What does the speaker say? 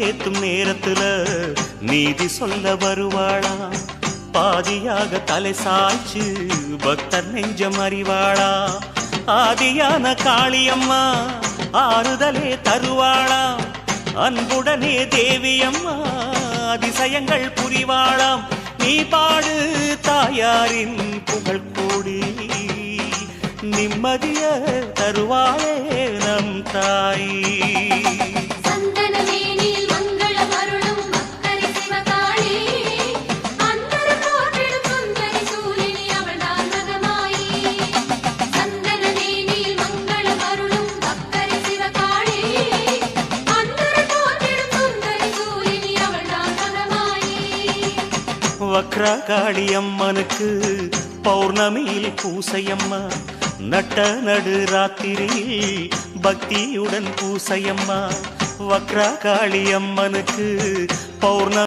ஏத்தும் நேரத்துல நீதி சொல்ல வருவாளா? பாதியாக தலை சாய்ச்சு பக்தர் நெஞ்சம் அறிவாளா? ஆதியான காளியம்மா ஆறுதலே தருவாளா? அன்புடனே தேவியம்மா அதிசயங்கள் புரிவாளாம். நீ பாடு தாயாரின் புகழ் கூடி நிம்மதிய தருவாளே நம் தாய். வக்ரகாளியம்மனுக்கு பௌர்ணமியில் பூசையம்மா, நட்ட நடு ராத்திரியில் பக்தியுடன் பூசையம்மா. வக்ரகாளியம்மனுக்கு பௌர்ணமி